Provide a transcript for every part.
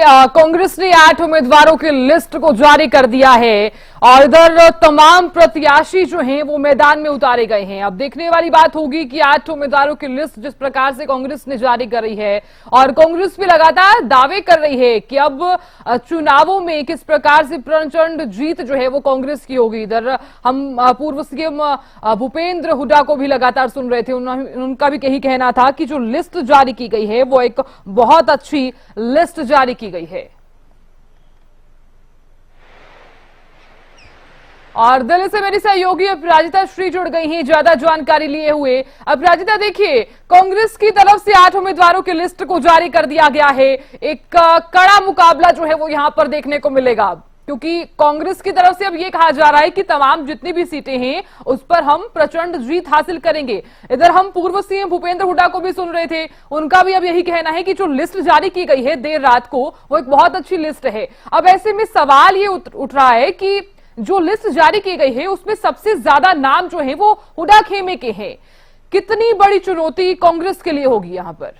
कांग्रेस ने 8 उम्मीदवारों की लिस्ट को जारी कर दिया है और इधर तमाम प्रत्याशी जो हैं वो मैदान में उतारे गए हैं। अब देखने वाली बात होगी कि 8 उम्मीदवारों की लिस्ट जिस प्रकार से कांग्रेस ने जारी कर रही है और कांग्रेस भी लगातार दावे कर रही है कि अब चुनावों में किस प्रकार से प्रचंड जीत जो है वो कांग्रेस की होगी। इधर हम पूर्व सीएम भूपेंद्र हुड्डा को भी लगातार सुन रहे थे, उनका भी यही कहना था कि जो लिस्ट जारी की गई है वो एक बहुत अच्छी लिस्ट जारी की गई है। और दिल्ली से मेरी सहयोगी अपराजिता श्री जुड़ गई हैं ज्यादा जानकारी लिए हुए। अपराजिता, देखिए कांग्रेस की तरफ से 8 उम्मीदवारों की लिस्ट को जारी कर दिया गया है। एक कड़ा मुकाबला जो है वो यहां पर देखने को मिलेगा, क्योंकि कांग्रेस की तरफ से अब ये कहा जा रहा है कि तमाम जितनी भी सीटें हैं उस पर हम प्रचंड जीत हासिल करेंगे। इधर हम पूर्व सीएम भूपेंद्र हुड्डा को भी सुन रहे थे, उनका भी अब यही कहना है कि जो लिस्ट जारी की गई है देर रात को वो एक बहुत अच्छी लिस्ट है। अब ऐसे में सवाल ये उठ रहा है कि जो लिस्ट जारी की गई है उसमें सबसे ज्यादा नाम जो है वो हुड्डा खेमे के हैं। कितनी बड़ी चुनौती कांग्रेस के लिए होगी यहां पर?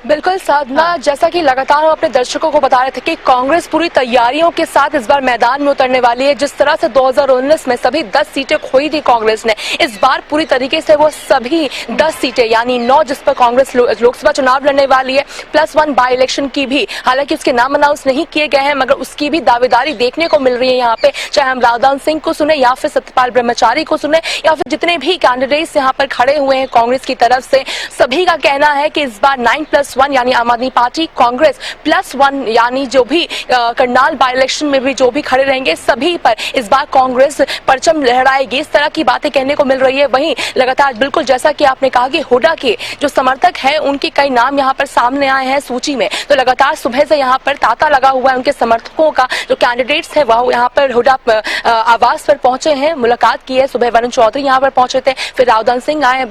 बिल्कुल साधना, जैसा कि लगातार हम अपने दर्शकों को बता रहे थे कि कांग्रेस पूरी तैयारियों के साथ इस बार मैदान में उतरने वाली है। जिस तरह से 2019 में सभी 10 सीटें खोई थी कांग्रेस ने, इस बार पूरी तरीके से वो सभी 10 सीटें यानी 9 जिस पर कांग्रेस लोकसभा चुनाव लड़ने वाली है, +1 बाई इलेक्शन की भी, हालांकि उसके नाम अनाउंस नहीं किए गए हैं मगर उसकी भी दावेदारी देखने को मिल रही है यहाँ पे। चाहे हम रावदान सिंह को सुने या फिर सत्यपाल ब्रह्मचारी को सुने या फिर जितने भी कैंडिडेट्स यहाँ पर खड़े हुए हैं कांग्रेस की तरफ से, सभी का कहना है कि इस बार 9+1 यानी आम आदमी पार्टी, कांग्रेस +1 यानी जो भी करनाल बाई इलेक्शन में भी जो भी खड़े रहेंगे सभी पर इस बार कांग्रेस परचम लहराएगी। इस तरह की बातें कहने को मिल रही है। वहीं लगातार बिल्कुल जैसा कि आपने कहा कि हुड्डा के जो समर्थक हैं उनके कई नाम यहाँ पर सामने आए हैं सूची में, तो लगातार सुबह से यहाँ पर तांता लगा हुआ है उनके समर्थकों का। जो कैंडिडेट्स है वह यहाँ पर हुड्डा आवास पर पहुंचे हैं, मुलाकात की है। सुबह वरुण चौधरी यहाँ पर पहुंचे थे, फिर रावदान सिंह आए हैं,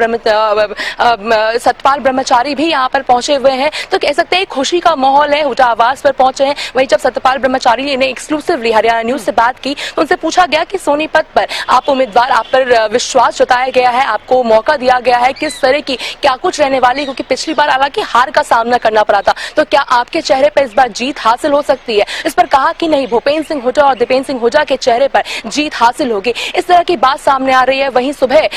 सत्यपाल ब्रह्मचारी भी यहाँ पर पहुंचे हुए हैं। तो कह सकते हैं खुशी का माहौल है, हुड्डा आवास पर पहुंचे हैं। वहीं जब सत्यपाल ब्रह्मचारी ने एक्सक्लूसिवली हरियाणा न्यूज से बात की तो उनसे पूछा गया कि सोनीपत पर आप उम्मीदवार, आप पर विश्वास जताया गया है, आपको मौका दिया गया है, किस तरह की क्या कुछ रहने वाली, क्योंकि पिछली बार हालांकि हार का सामना करना पड़ा था, तो क्या आपके चेहरे पर इस बार जीत हासिल हो सकती है? इस पर कहा कि नहीं, भूपेंद्र सिंह हुड्डा और दीपेंद्र सिंह हुड्डा के चेहरे पर जीत हासिल होगी। इस तरह की बात सामने आ रही है। वहीं सुबह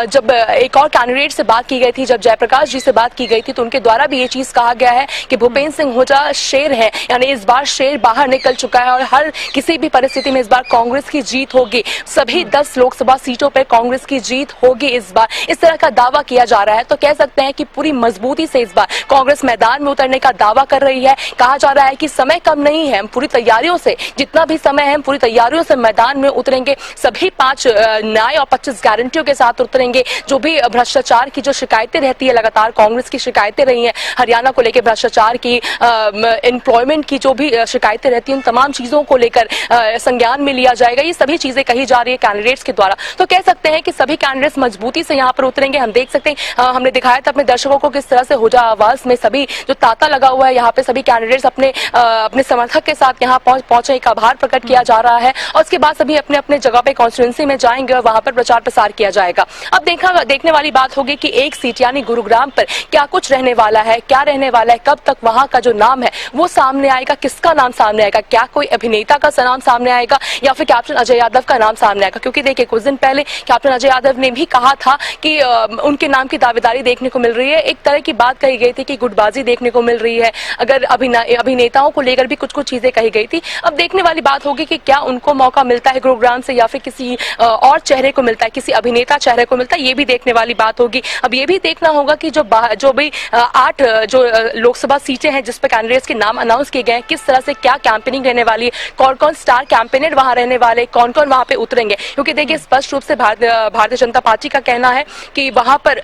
जब एक और कैंडिडेट से बात की गई थी, जब जयप्रकाश जी से बात की गई थी, तो उनके द्वारा भी ये चीज कहा गया है कि भूपेंद्र सिंह हुड्डा शेर है, यानी इस बार शेर बाहर निकल चुका है और हर किसी भी परिस्थिति में इस बार कांग्रेस की जीत होगी। सभी 10 लोकसभा सीटों पर कांग्रेस की जीत होगी इस बार, इस तरह का दावा किया जा रहा है। तो कह सकते हैं कि पूरी मजबूती से इस बार कांग्रेस मैदान में उतरने का दावा कर रही है। कहा जा रहा है कि समय कम नहीं है, हम पूरी तैयारियों से, जितना भी समय है हम पूरी तैयारियों से मैदान में उतरेंगे। सभी 5 न्याय और 25 गारंटियों के साथ उतरेंगे। जो भी भ्रष्टाचार की जो शिकायतें रहती है, लगातार कांग्रेस की शिकायतें रही हैं हरियाणा को लेकर, भ्रष्टाचार की, एम्प्लॉयमेंट की जो भी शिकायतें रहती हैं, उन तमाम चीजों को लेकर संज्ञान में लिया जाएगा। ये सभी चीजें कही जा रही है कैंडिडेट्स के द्वारा। तो कह सकते हैं कि सभी कैंडिडेट्स मजबूती से यहाँ पर उतरेंगे। हम देख सकते हैं, हमने दिखाया था अपने दर्शकों को किस तरह से हुड्डा आवास में सभी जो तांता लगा हुआ है, यहाँ पे सभी कैंडिडेट्स अपने समर्थक के साथ यहाँ पहुंचे, एक आभार प्रकट किया जा रहा है और उसके बाद सभी अपने अपने जगह पे कॉन्स्टिट्यूंसी में जाएंगे और वहां पर प्रचार प्रसार किया जाएगा। अब देखने वाली बात होगी कि एक सीट यानी गुरुग्राम पर क्या कुछ रहने वाला है, क्या रहने वाला है, कब तक वहां का जो नाम है वो सामने आएगा, किसका नाम सामने आएगा, क्या कोई अभिनेता का नाम सामने आएगा या फिर कैप्टन अजय यादव का नाम सामने आएगा। क्योंकि देखिए कुछ दिन पहले कैप्टन अजय यादव ने भी कहा था कि उनके नाम की दावेदारी देखने को मिल रही है। एक तरह की बात कही गई थी कि गुटबाजी देखने को मिल रही है, अगर अभिनेताओं को लेकर भी कुछ चीजें कही गई थी। अब देखने वाली बात होगी कि क्या उनको मौका मिलता है गुरुग्राम से या फिर किसी और चेहरे को मिलता है, किसी अभिनेता चेहरे को मिलता है, ये भी देखने वाली बात होगी। अब ये भी देखना होगा कि जो भी 8 जो लोकसभा सीटें हैं जिस पर कैंडिडेट्स के नाम अनाउंस किए गए हैं, किस तरह से क्या कैंपेनिंग रहने वाली है, कौन कौन स्टार कैंपेनर वहां रहने वाले, कौन कौन वहां पे उतरेंगे। क्योंकि देखिए स्पष्ट रूप से भारतीय जनता पार्टी का कहना है कि वहां पर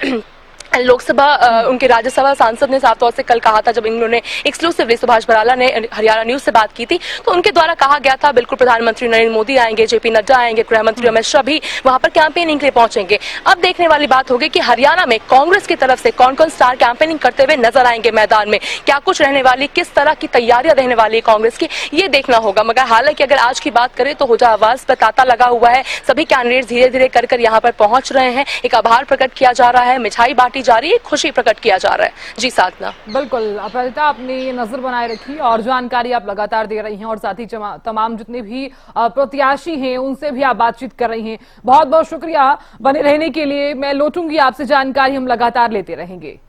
लोकसभा उनके राज्यसभा सांसद ने साफ तौर से कल कहा था, जब इन्होंने एक्सक्लूसिवली सुभाष बराला ने हरियाणा न्यूज से बात की थी, तो उनके द्वारा कहा गया था बिल्कुल प्रधानमंत्री नरेंद्र मोदी आएंगे, जेपी नड्डा आएंगे, गृह मंत्री अमित शाह भी वहां पर कैंपेनिंग के लिए पहुंचेंगे। अब देखने वाली बात होगी कि हरियाणा में कांग्रेस की तरफ से कौन कौन स्टार कैंपेनिंग करते हुए नजर आएंगे मैदान में, क्या कुछ रहने वाली, किस तरह की तैयारियां रहने वाली है कांग्रेस की, ये देखना होगा। मगर हालांकि अगर आज की बात करें तो हुड्डा आवास पर तांता लगा हुआ है, सभी कैंडिडेट धीरे धीरे कर यहाँ पर पहुंच रहे हैं, एक आभार प्रकट किया जा रहा है, मिठाई बांटी बांटी जा रही है, खुशी प्रकट किया जा रहा है। जी साधना। बिल्कुल अपराजिता, आपने ये नजर बनाए रखी और जानकारी आप लगातार दे रही हैं और साथ ही तमाम जितने भी प्रत्याशी हैं उनसे भी आप बातचीत कर रही हैं। बहुत बहुत शुक्रिया बने रहने के लिए। मैं लौटूंगी आपसे, जानकारी हम लगातार लेते रहेंगे।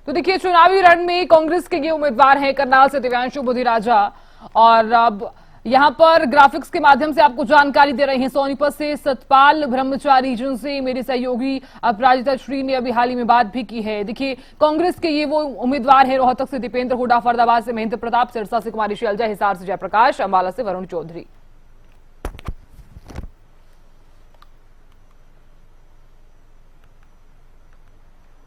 तो देखिए, चुनावी रण में कांग्रेस के ये उम्मीदवार हैं करनाल से दिव्यांशु बुधिराजा, और अब यहां पर ग्राफिक्स के माध्यम से आपको जानकारी दे रहे हैं सोनीपत से सतपाल ब्रह्मचारी, जिनसे मेरे सहयोगी अपराजिता श्री ने अभी हाल ही में बात भी की है। देखिए, कांग्रेस के ये वो उम्मीदवार हैं। रोहतक से दीपेंद्र हुड्डा, फरीदाबाद से महेंद्र प्रताप, सिरसा से कुमारी शैलजा, हिसार से जयप्रकाश, अंबाला से वरुण चौधरी।